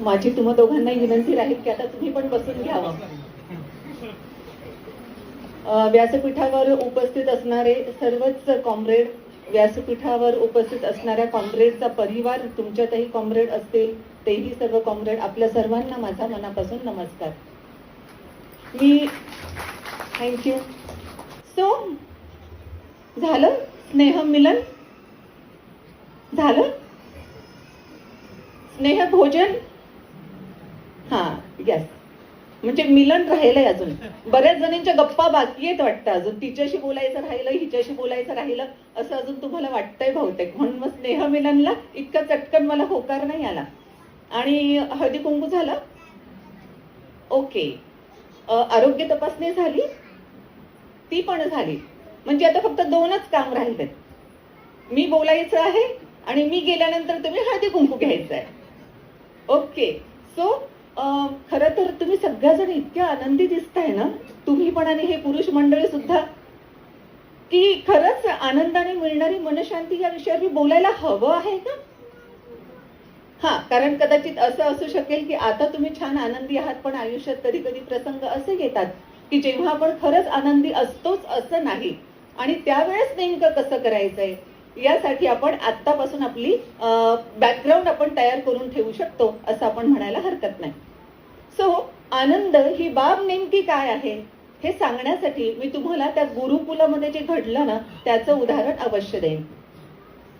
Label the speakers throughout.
Speaker 1: माझी तुम्हा दोघांनाही विनंती राहील की आता तुम्ही पण बसून घ्यावं. व्यासपीठावर उपस्थित असणारे सर्वच कॉम्रेड, व्यासपीठावर उपस्थित असणाऱ्या कॉम्रेडचा परिवार, तुमच्यातही कॉम्रेड असतील तेही सर्व कॉम्रेड, आपल्या सर्वांना माझा मनापासून नमस्कार. मी थँक्यू. सो झालं स्नेहमिलन, झालं स्नेहभोजन. हा यस, म्हणजे मिलन राहिलंय अजून. बऱ्याच जणींच्या गप्पा बाकी आहेत वाटतं अजून. तिच्याशी बोलायचं राहिलं, हिच्याशी बोलायचं राहिलं असं अजून तुम्हाला वाटतंय बहुतेक. म्हणून मग स्नेहमिलनला इतका चटकन मला होकार नाही आला. आणि हळदी कुंकू झालं, ओके. आरोग्य तपासणी झाली, ती पण झाली. म्हणजे आता फक्त 2च काम राहिलेत. मी बोलायचं आहे आणि मी गेल्यानंतर तुम्ही हळदी कुंकू घ्यायचं आहे. ओके. सो खरं तर तुम्ही सगळ्याजण इतक्या आनंदी दिसताय ना, तुम्ही पण आणि हे पुरुष मंडळी सुद्धा, की खरंच आनंदाने मिळणारी मनशांती या विषयावर मी बोलायला हवं आहे का? हा, कारण कदाचित असं असू शकेल की आता तुम्ही छान आनंदी आहात, पण आयुष्यात कधी कधी प्रसंग असे येतात की जेव्हा आपण खरंच आनंदी असतोच असं नाही. आणि त्यावेळेस नेमकं कसं करायचंय यासाठी आपण आत्तापासून आपली बॅकग्राऊंड आपण तयार करून ठेवू शकतो असं आपण म्हणायला हरकत नाही. सो आनंद ही बाब नेमकी काय आहे हे सांगण्यासाठी मी तुम्हाला त्या गुरुकुलामध्ये जे घडलं ना त्याचं उदाहरण अवश्य देईन.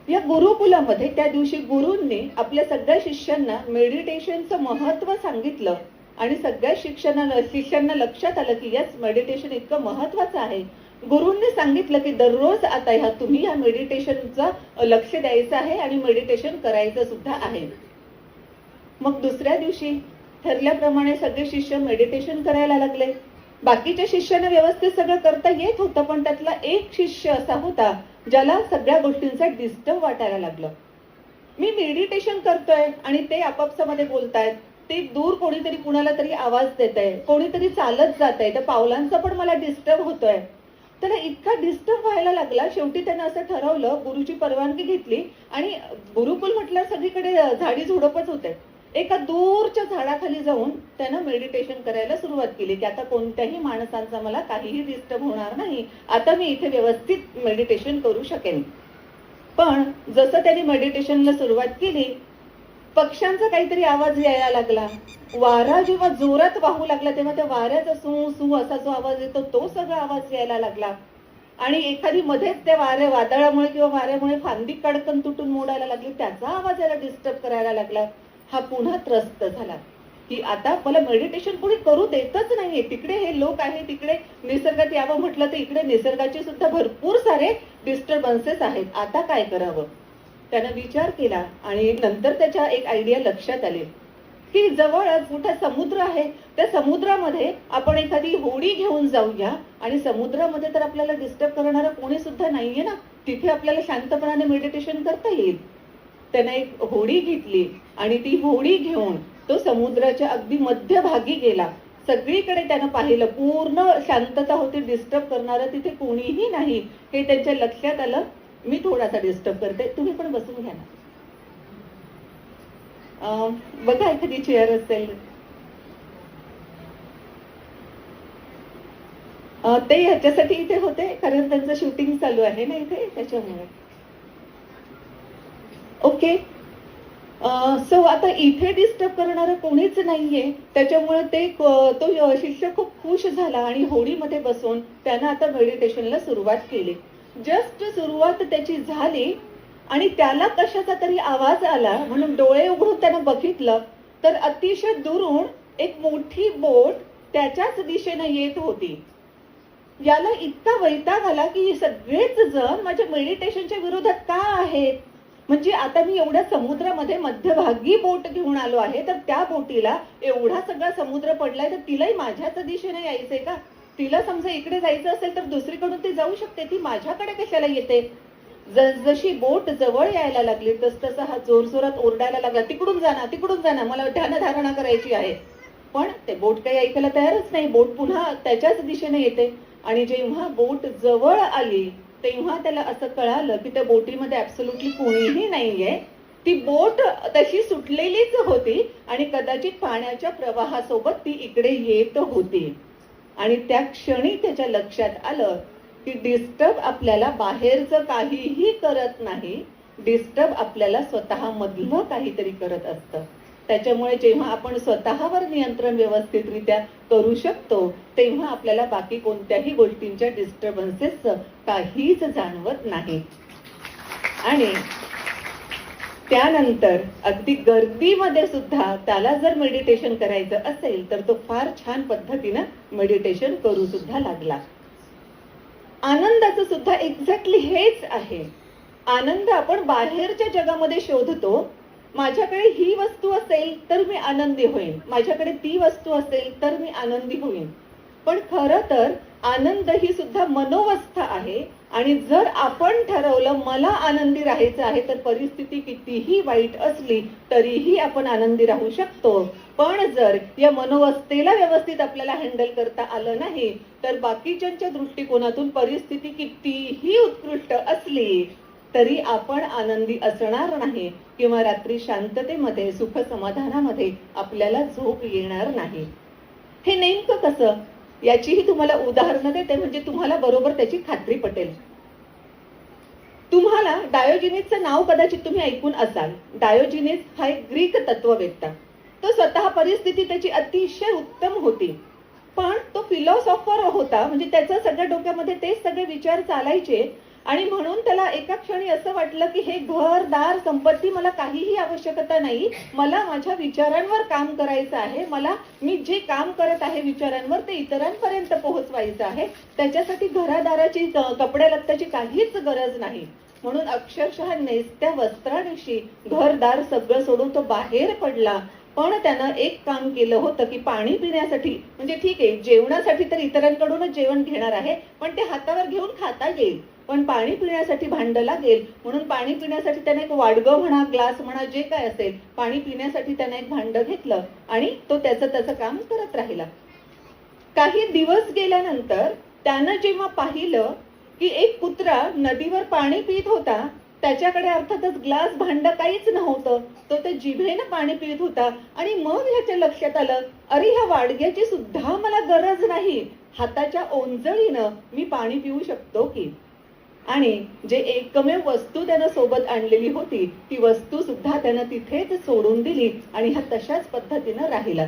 Speaker 1: या गुरुकुलामध्ये त्या दिवशी गुरूंनी आपल्या सगळ्या शिष्यांना मेडिटेशनचं महत्त्व सांगितलं आणि सगळ्या शिष्यांना लक्षात आलं की यस, मेडिटेशन इतकं महत्त्वाचं आहे. गुरूंनी सांगितलं की दररोज आता ह्या तुम्ही या मेडिटेशनचं लक्ष द्यायचं आहे आणि मेडिटेशन करायचं सुद्धा आहे. मग दुसऱ्या दिवशी ठरल्याप्रमाणे सगळे शिष्य मेडिटेशन करायला लागले. बाकीच्या शिष्यांना व्यवस्थित सगळं करता येत होतं, पण त्यातला एक शिष्य असा होता ज्याला सगळ्या गोष्टींचा डिस्टर्ब वाटायला लागलं. मी मेडिटेशन करतोय आणि ते आपापसामध्ये बोलतायत, ते दूर कोणीतरी कुणाला तरी आवाज देत आहे, कोणीतरी चालत जात आहे, त्या पावलांचा पण मला डिस्टर्ब होतोय. त्याला इतका डिस्टर्ब व्हायला लागला. शेवटी त्यानं असं ठरवलं, गुरुची परवानगी घेतली आणि गुरुकुल म्हटलं सगळीकडे झाडी झुडपच होते. एका दूरच्या झाडाखाली जाऊन त्यानं मेडिटेशन करायला सुरुवात केली की आता कोणत्याही माणसांचा मला काहीही डिस्टर्ब होणार नाही, आता मी इथे व्यवस्थित मेडिटेशन करू शकेन. पण जसं त्याने मेडिटेशनला सुरुवात केली, पक्ष्यांचा काहीतरी आवाज यायला लागला. वारा जेव्हा जोरात वाहू लागला तेव्हा त्या वाऱ्याचा सू सू असा जो आवाज येतो तो सगळा आवाज यायला लागला. आणि एखादी मध्येच त्या वादळामुळे किंवा वाऱ्यामुळे फांदी कडकन तुटून मोडायला लागली, त्याचा आवाज याला डिस्टर्ब करायला लागला. हा पुन्हा त्रस्त झाला की आता मला मेडिटेशन कोणी करू देतच नाहीये. तिकडे हे लोक आहे, तिकडे निसर्गात यावं म्हटलं तर इकडे निसर्गाचे सुद्धा भरपूर सारे डिस्टर्बन्सेस आहेत. आता काय करावं? त्यानं विचार केला आणि नंतर त्याच्या एक आयडिया लक्षात आली की जवळच मोठा समुद्र आहे, त्या समुद्रामध्ये आपण एखादी होडी घेऊन जाऊया आणि समुद्रामध्ये तर आपल्याला डिस्टर्ब करणारं कोणी सुद्धा नाहीये ना, तिथे आपल्याला शांतपणाने मेडिटेशन करता येईल. त्यानं एक होडी घेतली आणि ती होडी घेऊन तो समुद्राच्या अगदी मध्यभागी गेला. सगळीकडे त्यानं पाहिलं, पूर्ण शांतता होती, डिस्टर्ब करणारं तिथे कोणीही नाही. हे त्यांच्या लक्षात आलं. मी थोडासा डिस्टर्ब करते, तुम्ही पण बसून घ्या ना. बघा एखादी चेअर असेल. ते ह्याच्यासाठी इथे होते कारण त्यांचं शूटिंग चालू आहे ना इथे, त्याच्यामुळे. ओके. सो आता इथे डिस्टर्ब करणारं कोणीच नाहीये, त्याच्यामुळे तो शिष्य खूप खुश झाला आणि होडीमध्ये बसून त्यानं आता मेडिटेशनला सुरुवात केली. जस्ट सुरुवात त्याची झाली आणि त्याला कशाचा तरी आवाज आला म्हणून डोळे उघडून त्यानं बघितलं तर अतिशय दुरून एक मोठी बोट त्याच्याच दिशेनं येत होती. याला इतका वैताग आला की सगळेच जण माझ्या मेडिटेशनच्या विरोधात का आहेत? म्हणजे आता मी एवढ्या समुद्रामध्ये मध्यभागी बोट घेऊन आलो आहे, तर त्या बोटीला एवढा सगळा समुद्र पडलाय तर तिलाही माझ्याच दिशेने यायचंय का? तिला समजा इकडे जायचं असेल तर दुसरीकडून ती जाऊ शकते, ती माझ्याकडे कशाला येते? जशी बोट जवळ यायला लागली तसतसा हा जोरजोरात ओरडायला लागला, तिकडून जाना, तिकडून जाना, मला ध्यानधारणा करायची आहे. पण ते बोट काही ऐकायला तयारच नाही. बोट पुन्हा त्याच्याच दिशेने येते आणि जेव्हा बोट जवळ आली तेव्हा त्याला असं कळालं की त्या बोटीमध्ये ऍब्सोल्युटली कोणीही नाहीये. ती बोट तशी सुटलेलीच होती आणि कदाचित पाण्याच्या प्रवाहासोबत ती इकडे येत होती. आणि त्या क्षणी त्याच्या लक्षात आलं की डिस्टर्ब आपल्याला बाहेरचं काहीही करत नाही, डिस्टर्ब आपल्याला स्वतःमधलं काहीतरी करत असतं. त्याच्यामुळे जेव्हा आपण स्वतःवर नियंत्रण व्यवस्थितरित्या करू शकतो तेव्हा आपल्याला बाकी कोणत्याही गोष्टींच्या डिस्टर्बन्सेस काहीच जाणवत नाही. आणि त्यानंतर अगदी गर्दीमध्ये सुद्धा त्याला जर मेडिटेशन करायचं असेल तर तो फार छान पद्धतीनं मेडिटेशन करू सुद्धा लागला. आनंदाचं सुद्धा एक्झॅक्टली हेच आहे. आनंद आपण बाहेरच्या जगामध्ये शोधतो. माझ्याकडे ही वस्तू असेल तर मी आनंदी होईन, माझ्याकडे ती वस्तू असेल तर मी आनंदी होईन. पण खरं तर आनंद ही सुद्धा मनोवस्था आहे. आणि जर आपण ठरवलं मला आनंदी राहायचं आहे तर परिस्थिती कितीही वाईट असली तरीही आपण आनंदी राहू शकतो. पण जर या मनोवस्थेला व्यवस्थित आपल्याला हँडल करता आलं नाही तर बाकीच्यांच्या दृष्टिकोनातून परिस्थिती कितीही उत्कृष्ट असली तरी आपण आनंदी असणार नाही किंवा रात्री शांततेमध्ये सुख समाधानामध्ये आपल्याला झोप येणार नाही. हे नेमकं कसं याचीही तुम्हाला उदाहरणं देते म्हणजे तुम्हाला बरोबर त्याची खात्री पटेल. तुम्हाला डायोजिनिसचं नाव कदाचित तुम्ही ऐकून असाल. डायोजिनिस हा एक ग्रीक तत्ववेत्ता. तो स्वतः परिस्थिती त्याची अतिशय उत्तम होती पण तो फिलॉसॉफर होता. म्हणजे त्याच्या सगळ्या डोक्यामध्ये तेच सगळे विचार चालायचे आणि म्हणून त्याला एका क्षणी असं वाटलं की हे घर दार संपत्ती मला काहीही आवश्यकता नाही, मला माझ्या विचारांवर काम करायचं आहे, मी जे काम करत आहे विचारांवर ते इतरांपर्यंत पोहोचवायचं आहे, त्याच्यासाठी घरादाराची कपड्या लत्त्याची काहीच गरज नाही. म्हणून अक्षरशः नेसत्या वस्त्रांशी घरदार सगळं सोडून तो बाहेर पडला. पण त्यानं एक काम केलं होतं की पाणी पिण्यासाठी, म्हणजे ठीक आहे जेवणासाठी तर इतरांकडूनच जेवण घेणार आहे पण ते हातावर घेऊन खाता येईल, पण पाणी पिण्यासाठी भांड लागेल. म्हणून पाणी पिण्यासाठी त्याने एक वाडगं म्हणा ग्लास म्हणा जे काय असेल पाणी पिण्यासाठी त्याने एक भांड घेतलं आणि तो त्याचं काम करत राहिला. काही दिवस गेल्यानंतर त्यानं जेव्हा पाहिलं की एक कुत्रा नदीवर पाणी पित होता, त्याच्याकडे अर्थातच ग्लास भांड काहीच नव्हतं, तो ते जिभेनं पाणी पित होता. आणि मग ह्याच्या लक्षात आलं अरे ह्या वाडग्याची सुद्धा मला गरज नाही, हाताच्या ओंजळीनं मी पाणी पिऊ शकतो की. आणि जे एकमेव वस्तू त्यानं सोबत आणलेली होती ती वस्तू सुद्धा त्यानं तिथेच सोडून दिली आणि हा तशाच पद्धतीनं राहिला.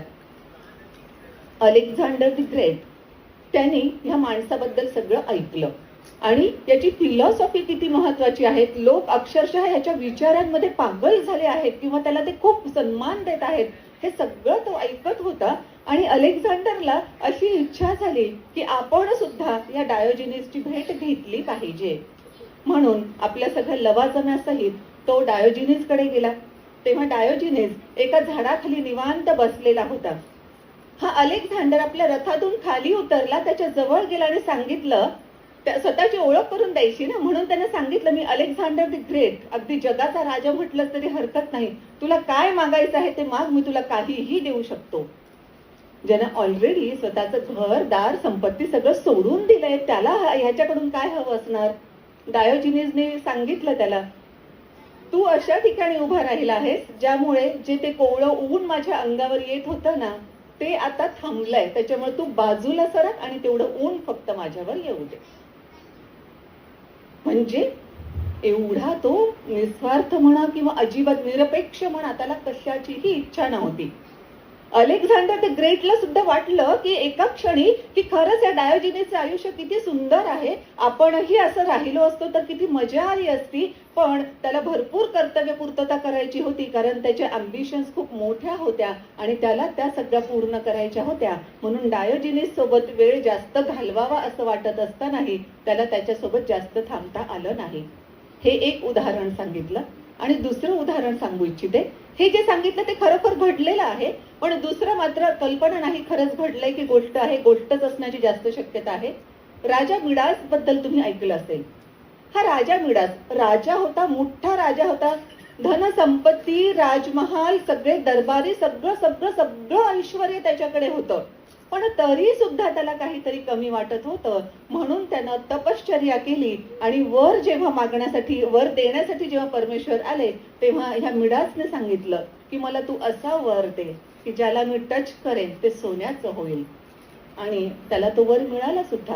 Speaker 1: अलेक्झांडर द ग्रेट त्यांनी ह्या माणसाबद्दल सगळं ऐकलं आणि याची फिलॉसॉफी किती महत्वाची आहे. लोक अक्षरशः ह्याच्या विचारांमध्ये पागल झाले आहेत किंवा त्याला ते खूप सन्मान देत आहेत, हे सगळं तो ऐकत होता. आणि अलेक्झांडरला अशी इच्छा झाली की आपण सुद्धा या डायोजिनिसची भेट घेतली पाहिजे. म्हणून आपल्या सगळ्या लवाजम्यासहित तो डायोजिनिसकडे गेला. तेव्हा डायोजिनिस एका झाडाखाली निवांत बसलेला होता. हा अलेक्झांडर आपल्या रथातून खाली उतरला, त्याच्या जवळ गेला आणि सांगितलं, स्वतःची ओळख करून द्यायची ना, म्हणून त्याने सांगितलं मी अलेक्झांडर द ग्रेट, अगदी जगाचा राजा म्हटलं तरी हरकत नाही, तुला काय मागायचं आहे ते माग, मी तुला काहीही देऊ शकतो. ज्यानं ऑलरेडी स्वतःचं घर दार संपत्ती सगळं सोडून दिलंय त्याला ह्याच्याकडून काय हवं असणार. डायोजिनिसने सांगितलं त्याला, तू अशा ठिकाणी उभा राहिला आहेस ज्यामुळे जे ते कोवळं ऊन माझ्या अंगावर येत होतं ना ते आता थांबलंय, त्याच्यामुळे तू बाजूला सरक आणि तेवढं ऊन फक्त माझ्यावर येऊ दे. म्हणजे एवढा तो निस्वार्थ म्हणा किंवा अजिबात निरपेक्ष म्हणा, त्याला कशाचीही इच्छा नव्हती. अलेक्झांडर द ग्रेटला सुद्धा वाटलं की एका क्षणी की खरंच या डायोजिनिसचं आयुष्य किती सुंदर आहे, आपणही असं राहिलो असतो तर किती मजा आली असती. पण त्याला भरपूर कर्तव्य पूर्तता करायची होती कारण त्याच्या अम्बिशन्स खूप मोठ्या होत्या आणि त्याला त्या सगळ्या पूर्ण करायच्या होत्या. म्हणून डायोजिनिस सोबत वेळ जास्त घालवावा असं वाटत असतानाही त्याला त्याच्यासोबत जास्त थांबता आलं नाही. हे एक उदाहरण सांगितलं. आणि दुसरं उदाहरण सांगू इच्छिते. हे जे सांगितलं ते खरोखर घडलेलं आहे, पण दुसरं मात्र कल्पना नाही खरंच घडलंय की गोष्ट आहे, गोष्टच असण्याची जास्त शक्यता आहे. राजा मिडास बद्दल तुम्ही ऐकलं असेल. हा राजा मिडास राजा होता, मोठा राजा होता, धन संपत्ती राजमहाल सगळे दरबारी सगळं सगळं सगळं ऐश्वर्य त्याच्याकडे होतं. पण तरी सुद्धा त्याला काहीतरी कमी वाटत होतं. म्हणून त्यानं तपश्चर्या केली आणि वर जेव्हा मागण्यासाठी, वर देण्यासाठी जेव्हा परमेश्वर आले, तेव्हा ह्या मिडासने सांगितलं की मला तू असा वर दे की ज्याला मी टच करेन ते सोन्याचं होईल. आणि त्याला तो वर मिळाला सुद्धा.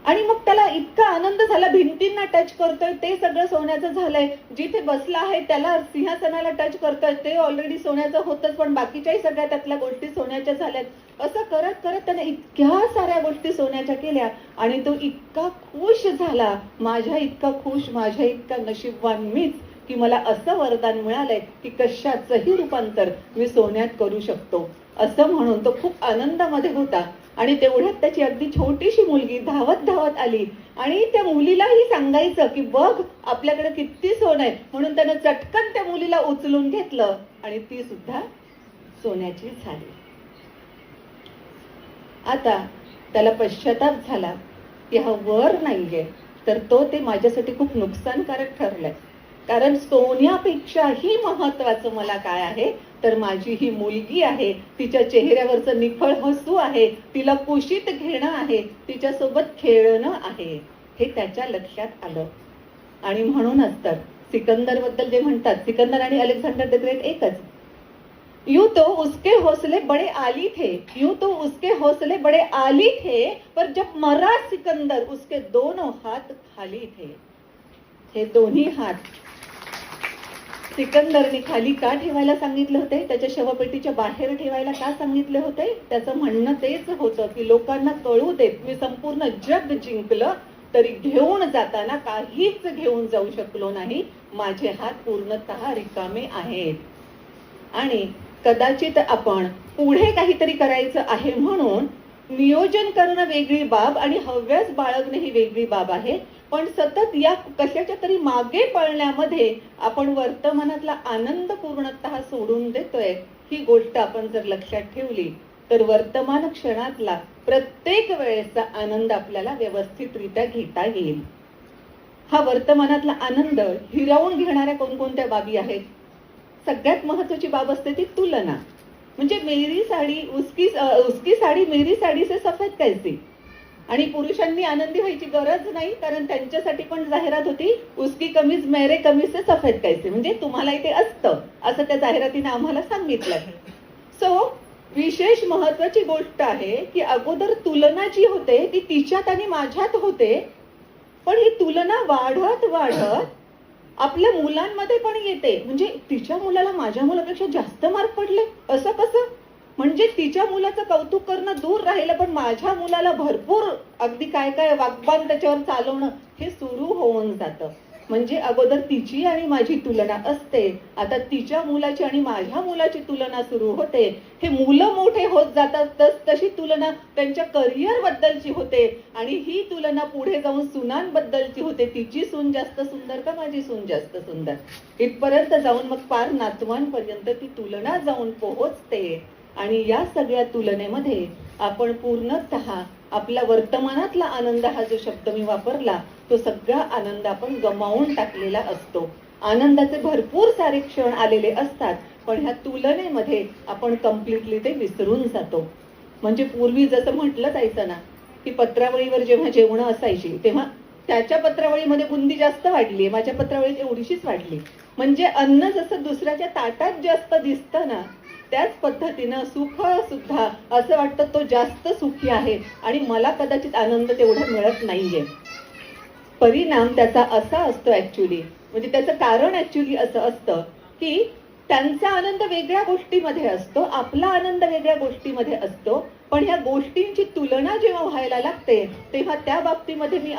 Speaker 1: आणि मग त्याला इतका आनंद झाला, भिंतींना टच करतोय ते सगळं सोन्याचं झालंय, जिथे बसला आहे त्याला सिंहासनाला टच करतोय ते ऑलरेडी सोन्याचं होतच, पण बाकीच्याही सगळ्या त्यातल्या गोष्टी सोन्याच्या झाल्यात. असं करत करत त्याने इतक्या साऱ्या गोष्टी सोन्याच्या केल्या आणि तो इतका खुश झाला, माझ्या इतका खुश, माझ्या इतका नशीबवान मीच की मला असं वरदान मिळालंय की कशाचंही रूपांतर मी सोन्यात करू शकतो, असं म्हणून तो खूप आनंदामध्ये होता. आणि तेवढ्यात त्याची अगदी छोटीशी मुलगी धावत धावत आली आणि त्या मुलीलाही सांगायचं की बघ आपल्याकडे किती सोनं आहे, म्हणून त्यानं चटकन त्या मुलीला उचलून घेतलं आणि ती सुद्धा सोन्याची झाली. आता त्याला पश्चाताप झाला की हा वर नाहीये, तर तो ते माझ्यासाठी खूप नुकसानकारक ठरलंय. कारण सोन्यापेक्षाही महत्वाचं मला काय आहे, तर माझी ही मुलगी आहे, तिच्या चेहऱ्यावरचं निखळ हसू आहे, तिला कुशीत घेणं आहे, तिच्यासोबत खेळणं आहे, हे त्याच्या लक्षात आलं. आणि म्हणूनच तर सिकंदर बद्दल जे म्हणतात, सिकंदर आणि अलेक्झांडर द ग्रेट एकच. यूं तो उसके हौसले बड़े आली थे, यूं तो उसके हौसले बड़े आली थे, पर जब मरा सिकंदर उसके दोनों हाथ खाली थे. हे दोन्ही हात सिकंदरने खाली का ठेवायला सांगितले होते, त्याच्या शवपेटीच्या बाहेर ठेवायला का सांगितले होते? त्याचं म्हणणं तेच होतं की लोकांना कळू देत मी संपूर्ण जग जिंकलं तरी घेऊन जाताना काहीच घेऊन जाऊ शकलो नाही, माझे हात पूर्णतः रिकामे आहेत. आणि कदाचित आपण पुढे काहीतरी करायचं आहे म्हणून नियोजन करणं वेगळी बाब आणि हव्यास बाळगणे ही वेगळी बाब आहे, पण सतत या कशाच्या तरी मागे पळण्यामध्ये आपण वर्तमानातला आनंद पूर्णतः सोडून देतोय, ही गोष्ट आपण जर लक्षात ठेवली तर वर्तमान क्षणातला प्रत्येक वेळेचा आनंद आपल्याला व्यवस्थितरित्या घेता येईल. हा वर्तमानातला आनंद हिरावून घेणाऱ्या कोणकोणत्या बाबी आहेत? सगळ्यात महत्वाची बाब असते ती तुलना. म्हणजे मेरी साडी उसकी साडी मेरी साडी से सफेद कैसी. आणि पुरुषांनी आनंदी व्हायची गरज नाही, कारण त्यांच्यासाठी पण जाहिरात होती उसकी कमीज मेरे कमीज से सफेद कैसी. म्हणजे तुम्हाला इथे असतं असं त्या जाहिरातीने आम्हाला सांगितलं. सो विशेष महत्वाची गोष्ट आहे की अगोदर तुलना जी होते ती तिच्यात आणि माझ्यात होते, पण ही तुलना वाढत वाढत आपल्या मुलांमध्ये पण येते. म्हणजे तिच्या मुलाला माझ्या मुलापेक्षा जास्त मार्क पडले, असं कसं? म्हणजे तिच्या मुलाचं कौतुक करणं दूर राहिलं, पण माझ्या मुलाला भरपूर अगदी काय काय वागबान त्याच्यावर चालवणं हे सुरू होऊन जातं. म्हणजे अगोदर तिची आणि माझी तुलना असते, आता तिच्या मुलाची आणि माझ्या मुलाची तुलना सुरू होते. हे मुलं मोठे होत जातात तशी तुलना त्यांच्या करिअर बद्दलची होते आणि ही तुलना पुढे जाऊन सुनांबद्दलची होते. तिची सून जास्त सुंदर का माझी सून जास्त सुंदर, इथपर्यंत जाऊन मग पार नातवांपर्यंत ती तुलना जाऊन पोहोचते. आणि या सगळ्या तुलनेमध्ये आपण पूर्णतः आपला वर्तमानातला आनंद, हा जो शब्द मी वापरला, तो सगळा आनंद आपण गमावून टाकलेला असतो. आनंदाचे भरपूर सारे क्षण आलेले असतात, पण ह्या तुलनेमध्ये आपण कम्प्लिटली ते विसरून जातो. म्हणजे पूर्वी जसं म्हटलं जायचं ना की पत्रावळीवर जेव्हा जेवणं असायची तेव्हा त्याच्या पत्रावळीमध्ये बुंदी जास्त वाढली, माझ्या पत्रावळीत एवढीशीच वाढली. म्हणजे अन्न जसं दुसऱ्याच्या ताटात जास्त दिसतं ना, त्याच पद्धतीनं सुख सुद्धा असं वाटतं तो जास्त सुखी आहे आणि मला कदाचित आनंद तेवढा मिळत नाहीये. परिणाम त्याचा असा असतो ऍक्च्युली, म्हणजे त्याचं कारण ऍक्च्युली असं असतं की त्यांचा आनंद वेगळ्या गोष्टीमध्ये असतो, आपला आनंद वेगळ्या गोष्टीमध्ये असतो, पण ह्या गोष्टींची तुलना जेव्हा व्हायला लागते तेव्हा त्या बाबतीमध्ये मी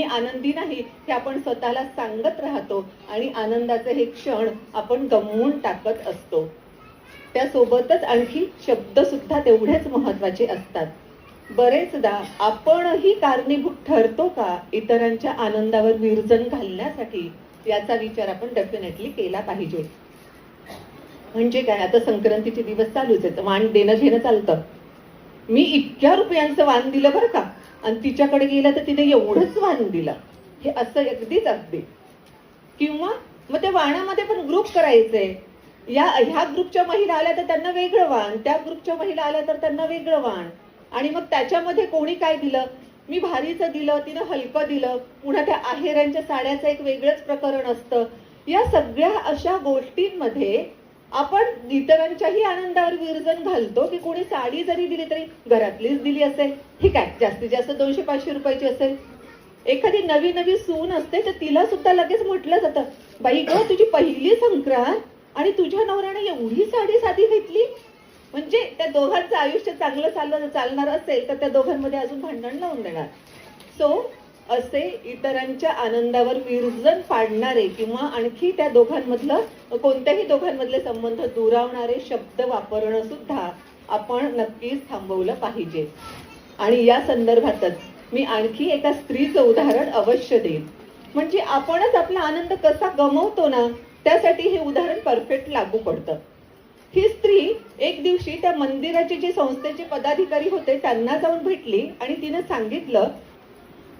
Speaker 1: आनंदी नाही हे आपण स्वतःला सांगत राहतो आणि आनंदाचे हे क्षण आपण गमवून टाकत असतो. त्यासोबतच आणखी शब्द सुद्धा तेवढेच महत्वाचे असतात. बरेचदा आपणही कारणीभूत ठरतो का इतरांच्या आनंदावर विरजण घालण्यासाठी, याचा विचार आपण डेफिनेटली केला पाहिजे. म्हणजे काय, आता संक्रांतीचे दिवस चालूच आहेत, वाण देणं घेणं चालतं. मी इतक्या रुपयांचं वाण दिलं बरं का, आणि तिच्याकडे गेलं तर तिने एवढंच वाण दिलं, हे असं अगदी. किंवा मग त्या वाणामध्ये पण ग्रुप करायचे ह्या ग्रुपच्या महिला आल्या तर त्यांना वेगळं वाण, त्या ग्रुपच्या महिला आल्या तर त्यांना वेगळं वाण, आणि मग त्याच्यामध्ये कोणी काय दिलं, मी भारीचं दिलं, तिनं हलकं दिलं, पुन्हा त्या आहेरांच्या साड्याचं एक वेगळंच प्रकरण असतं. या सगळ्या अशा गोष्टींमध्ये आपण इतरांच्याही आनंदावर विरजण घालतो की कोणी साडी जरी दिली तरी घरातलीच दिली असेल, ठीक आहे, जास्तीत जास्त 200-500 रुपयाची असेल. एखादी नवी नवी सून असते तर तिला सुद्धा लगेच म्हटलं जातं, बाई ग तुझी पहिली संक्रांत आणि तुझ्या नवऱ्याने एवढी साडी साधी घेतली. म्हणजे त्या दोघांचं आयुष्य चांगलं चालणार असेल तर त्या दोघांमध्ये अजून भांडण लावून देणार. सो असे इतरांच्या आनंदावर विरजण पाडणारे किंवा आणखी त्या दोघांमधलं कोणत्याही दोघांमधले संबंध दुरावणारे शब्द वापरणं सुद्धा आपण नक्कीच थांबवलं पाहिजे. आणि या संदर्भातच मी आणखी एका स्त्रीचं उदाहरण अवश्य देईन. म्हणजे आपणच आपला आनंद कसा गमावतो ना, त्यासाठी हे उदाहरण परफेक्ट लागू पडतं. ही स्त्री एक दिवशी त्या मंदिराचे जे संस्थेचे पदाधिकारी होते त्यांना जाऊन भेटली आणि तिने सांगितलं,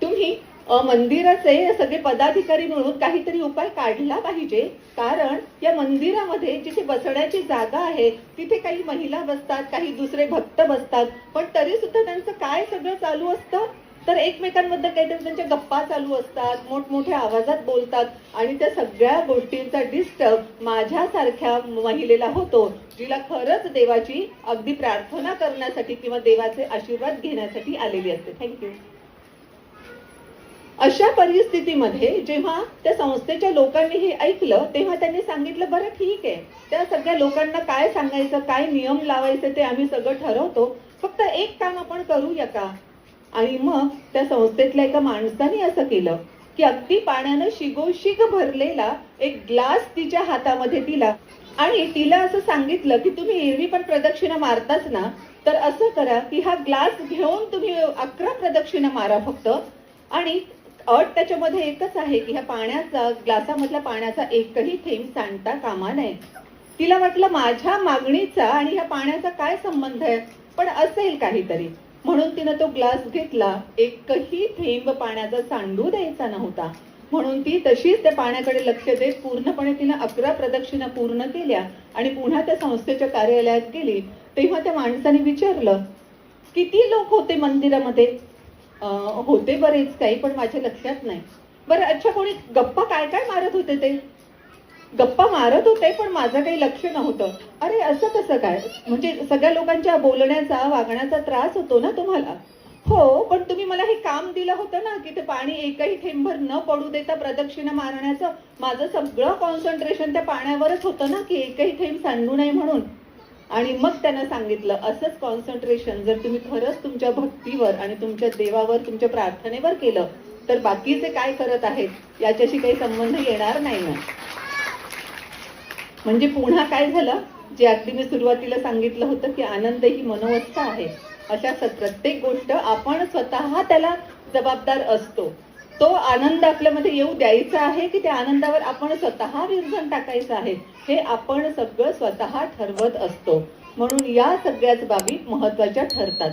Speaker 1: तुम्ही मंदिराचे सगळे पदाधिकारी मिळून काहीतरी उपाय काढला पाहिजे, कारण या मंदिरामध्ये जिथे बसण्याची जागा आहे तिथे काही महिला बसतात, काही दुसरे भक्त बसतात, पण तरी सुद्धा त्यांचं काय सगळं चालू असतं, तर एकमेकांबद्दल काहीतरी त्यांच्या गप्पा चालू असतात, मोठमोठ्या आवाजात बोलतात, आणि त्या सगळ्या गोष्टींचा डिस्टर्ब माझ्यासारख्या महिलेला होतो, जिला खरंच देवाची अगदी प्रार्थना करण्यासाठी किंवा देवाचे आशीर्वाद घेण्यासाठी आलेली असते. थँक्यू. अशा परिस्थितीमध्ये जेव्हा त्या संस्थेच्या लोकांनी हे ऐकलं तेव्हा त्यांनी सांगितलं, बरं ठीक आहे, त्या सगळ्या लोकांना काय सांगायचं, काय नियम लावायचे ते आम्ही सगळं ठरवतो, फक्त एक काम आपण करूया का. आणि मग त्या संस्थेतल्या एका माणसाने असं केलं की अगदी पाण्यानं शिगोशिग भरलेला एक ग्लास तिच्या हातामध्ये दिला आणि तिला असं सांगितलं की तुम्ही एरवी पण प्रदक्षिणा मारताच ना, तर असं करा की हा ग्लास घेऊन तुम्ही 11 प्रदक्षिणा मारा फक्त, आणि अट त्याच्यामध्ये एकच आहे की ह्या पाण्याचा, ग्लासामधल्या पाण्याचा एकही थेंब सांडता कामा नये. तिला वाटलं माझ्या मागणीचा आणि ह्या पाण्याचा काय संबंध आहे, पण असेल काहीतरी, म्हणून तिनं तो ग्लास घेतला. एकही थेंब पाण्याचा सांडू द्यायचा नव्हता, म्हणून ती तशीच त्या पाण्याकडे लक्ष देत पूर्णपणे तिनं 11 प्रदक्षिणा पूर्ण केल्या आणि पुन्हा त्या संस्थेच्या कार्यालयात गेली. तेव्हा त्या माणसाने विचारलं, किती लोक होते मंदिरामध्ये. होते बरेच काही, पण माझ्या लक्षात नाही. बरं, अच्छा, कोणी गप्पा काय काय मारत होते. ते गप्पा मारत होते पण माझं काही लक्ष नव्हतं. अरे असं कसं काय, म्हणजे सगळ्या लोकांच्या बोलण्याचा वागण्याचा त्रास होतो ना तुम्हाला. हो, पण तुम्ही मला हे काम दिलं होतं ना की ते पाणी एकही थेंबभर न पडू देता प्रदक्षिणा मारण्याचं. माझं सगळं कॉन्सन्ट्रेशन त्या पाण्यावरच होतं ना की एकही थेंब सांडू नये म्हणून. आणि मग त्यांना सांगितलं, असंच कॉन्सन्ट्रेशन जर तुम्ही खरंच तुमच्या भक्तीवर आणि तुमच्या देवावर, तुमच्या प्रार्थनेवर केलं तर बाकीचे काय करत आहेत याच्याशी काही संबंध येणार नाही ना. म्हणजे पुन्हा काय झालं, जे अगदी मी सुरुवातीला सांगितलं होतं की आनंद ही मनोवस्था आहे. अशा प्रत्येक गोष्ट आपण स्वतः त्याला जबाबदार असतो. तो आनंद आपल्यामध्ये येऊ द्यायचा आहे की त्या आनंदावर आपण स्वतः विरजण टाकायचं आहे, हे आपण सगळं स्वतः ठरवत असतो. म्हणून या सगळ्याच बाबी महत्वाच्या ठरतात.